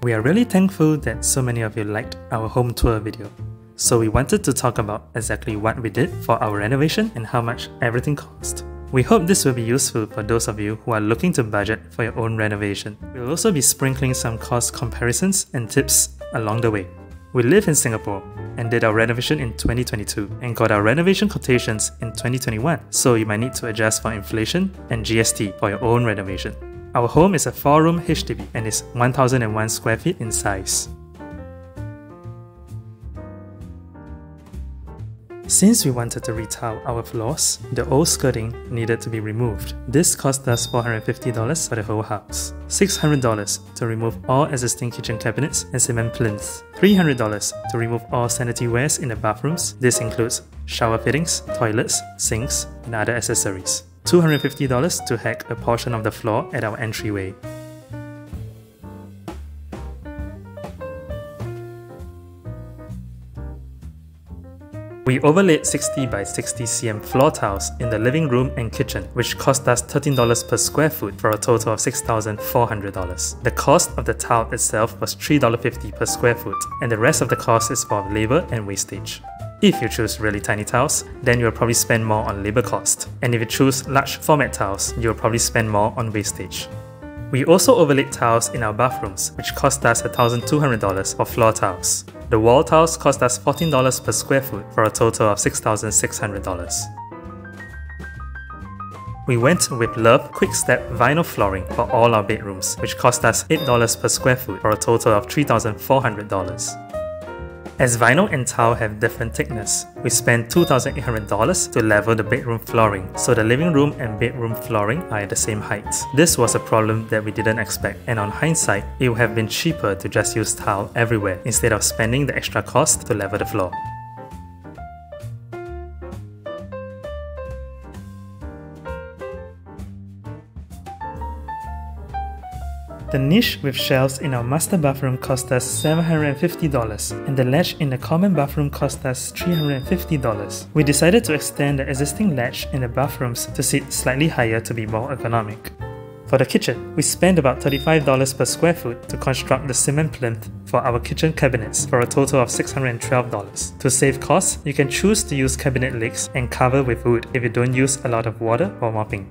We are really thankful that so many of you liked our home tour video. So we wanted to talk about exactly what we did for our renovation and how much everything cost. We hope this will be useful for those of you who are looking to budget for your own renovation. We'll also be sprinkling some cost comparisons and tips along the way. We live in Singapore and did our renovation in 2022 and got our renovation quotations in 2021, so you might need to adjust for inflation and GST for your own renovation. Our home is a 4-room HDB and is 1001 square feet in size. Since we wanted to retile our floors, the old skirting needed to be removed. This cost us $450 for the whole house, $600 to remove all existing kitchen cabinets and cement plinths, $300 to remove all sanitary wares in the bathrooms. This includes shower fittings, toilets, sinks, and other accessories, $250 to hack a portion of the floor at our entryway. We overlaid 60 by 60 cm floor tiles in the living room and kitchen, which cost us $13 per square foot for a total of $6,400. The cost of the tile itself was $3.50 per square foot, and the rest of the cost is for labor and wastage. If you choose really tiny tiles, then you'll probably spend more on labor cost, and if you choose large format tiles, you'll probably spend more on wastage. We also overlaid tiles in our bathrooms, which cost us $1,200 for floor tiles. The wall tiles cost us $14 per square foot for a total of $6,600. We went with Love Quick Step vinyl flooring for all our bedrooms, which cost us $8 per square foot for a total of $3,400. As vinyl and tile have different thickness, we spent $2,800 to level the bedroom flooring, so the living room and bedroom flooring are at the same height. This was a problem that we didn't expect, and on hindsight, it would have been cheaper to just use tile everywhere instead of spending the extra cost to level the floor. The niche with shelves in our master bathroom cost us $750 and the latch in the common bathroom cost us $350. We decided to extend the existing latch in the bathrooms to sit slightly higher to be more economic. For the kitchen, we spent about $35 per square foot to construct the cement plinth for our kitchen cabinets for a total of $612. To save costs, you can choose to use cabinet legs and cover with wood if you don't use a lot of water or mopping.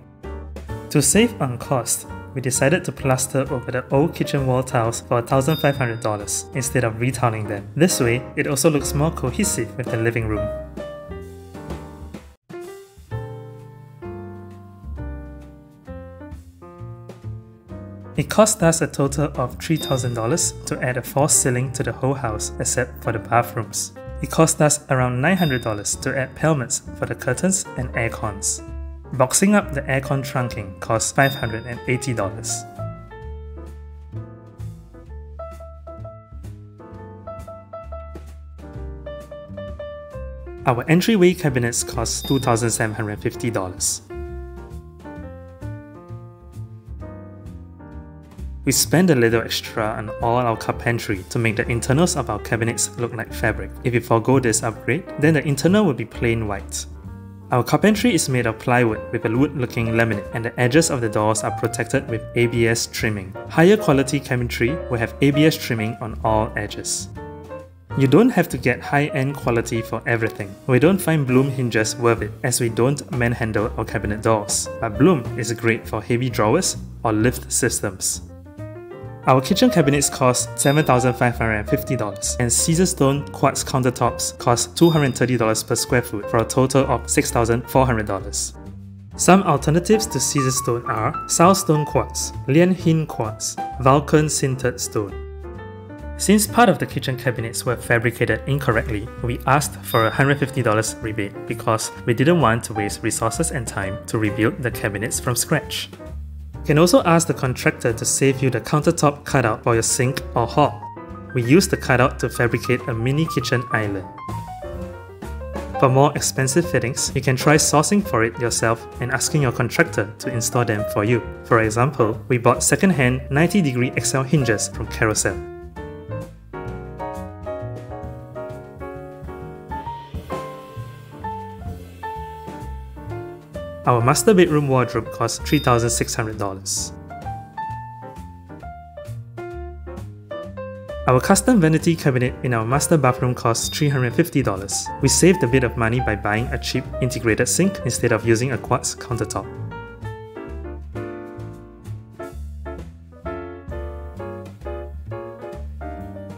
To save on cost, we decided to plaster over the old kitchen wall tiles for $1,500 instead of retiling them. This way, it also looks more cohesive with the living room. It cost us a total of $3,000 to add a false ceiling to the whole house except for the bathrooms. It cost us around $900 to add pelmets for the curtains and aircons. Boxing up the aircon trunking cost $580. Our entryway cabinets cost $2,750. We spent a little extra on all our carpentry to make the internals of our cabinets look like fabric. If you forgo this upgrade, then the internal will be plain white. Our carpentry is made of plywood with a wood-looking laminate, and the edges of the doors are protected with ABS trimming. Higher quality cabinetry will have ABS trimming on all edges. You don't have to get high-end quality for everything. We don't find Bloom hinges worth it, as we don't manhandle our cabinet doors, but Bloom is great for heavy drawers or lift systems. Our kitchen cabinets cost $7,550 and Caesarstone quartz countertops cost $230 per square foot for a total of $6,400. Some alternatives to Caesarstone are Southstone quartz, Lian Hin quartz, Vulcan sintered stone. Since part of the kitchen cabinets were fabricated incorrectly, we asked for a $150 rebate because we didn't want to waste resources and time to rebuild the cabinets from scratch. You can also ask the contractor to save you the countertop cutout for your sink or hob. We used the cutout to fabricate a mini kitchen island. For more expensive fittings, you can try sourcing for it yourself and asking your contractor to install them for you. For example, we bought second-hand 90-degree XL hinges from Carousel. Our master bedroom wardrobe cost $3,600. Our custom vanity cabinet in our master bathroom costs $350. We saved a bit of money by buying a cheap integrated sink instead of using a quartz countertop.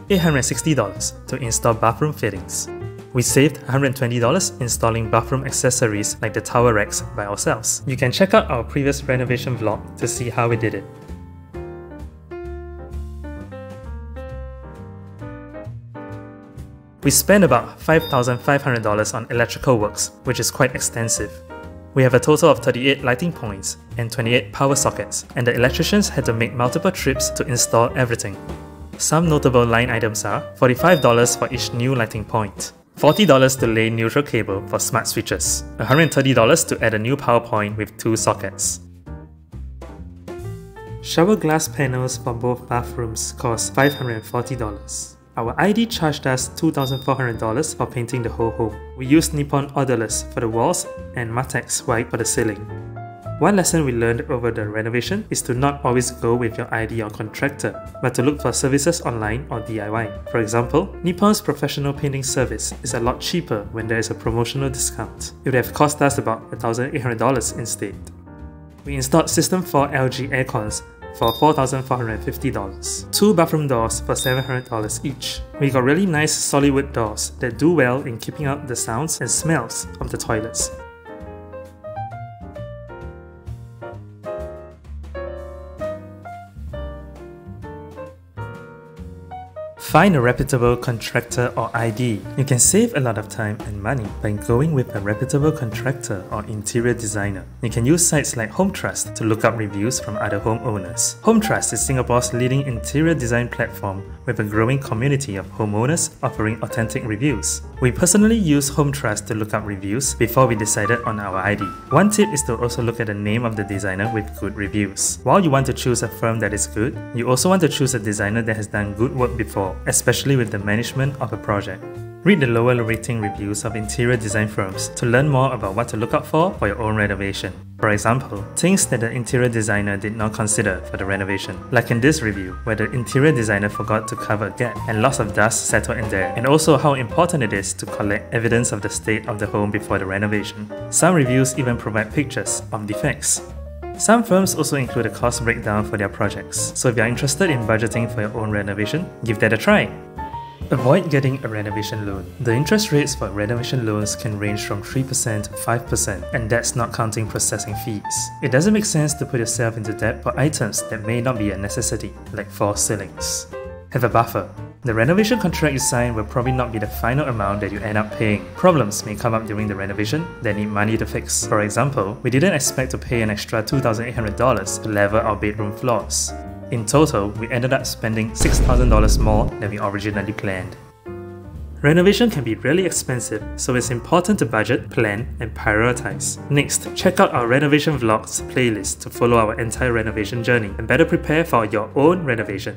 $860 to install bathroom fittings. We saved $120 installing bathroom accessories like the towel racks by ourselves. You can check out our previous renovation vlog to see how we did it. We spent about $5,500 on electrical works, which is quite extensive. We have a total of 38 lighting points and 28 power sockets, and the electricians had to make multiple trips to install everything. Some notable line items are $45 for each new lighting point, $40 to lay neutral cable for smart switches, $130 to add a new power point with 2 sockets. Shower glass panels for both bathrooms cost $540. Our ID charged us $2,400 for painting the whole home. We used Nippon Odorless for the walls and Matex White for the ceiling. One lesson we learned over the renovation is to not always go with your ID or contractor, but to look for services online or DIY. For example, Nippon's professional painting service is a lot cheaper when there is a promotional discount. It would have cost us about $1,800 instead. We installed System 4 LG aircons for $4,450, 2 bathroom doors for $700 each. We got really nice solid wood doors that do well in keeping out the sounds and smells of the toilets. Find a reputable contractor or ID. You can save a lot of time and money by going with a reputable contractor or interior designer. You can use sites like Hometrust to look up reviews from other homeowners. Hometrust is Singapore's leading interior design platform with a growing community of homeowners offering authentic reviews. We personally use Hometrust to look up reviews before we decided on our ID. One tip is to also look at the name of the designer with good reviews. While you want to choose a firm that is good, you also want to choose a designer that has done good work before, especially with the management of a project. Read the lower rating reviews of interior design firms to learn more about what to look out for your own renovation. For example, things that the interior designer did not consider for the renovation. Like in this review, where the interior designer forgot to cover a gap and lots of dust settled in there, and also how important it is to collect evidence of the state of the home before the renovation. Some reviews even provide pictures of defects. Some firms also include a cost breakdown for their projects, so if you are interested in budgeting for your own renovation, give that a try. Avoid getting a renovation loan. The interest rates for renovation loans can range from 3% to 5%, and that's not counting processing fees. It doesn't make sense to put yourself into debt for items that may not be a necessity, like false ceilings. Have a buffer. The renovation contract you sign will probably not be the final amount that you end up paying. Problems may come up during the renovation that need money to fix. For example, we didn't expect to pay an extra $2,800 to level our bedroom floors. In total, we ended up spending $6,000 more than we originally planned. Renovation can be really expensive, so it's important to budget, plan, and prioritize. Next, check out our renovation vlogs playlist to follow our entire renovation journey and better prepare for your own renovation.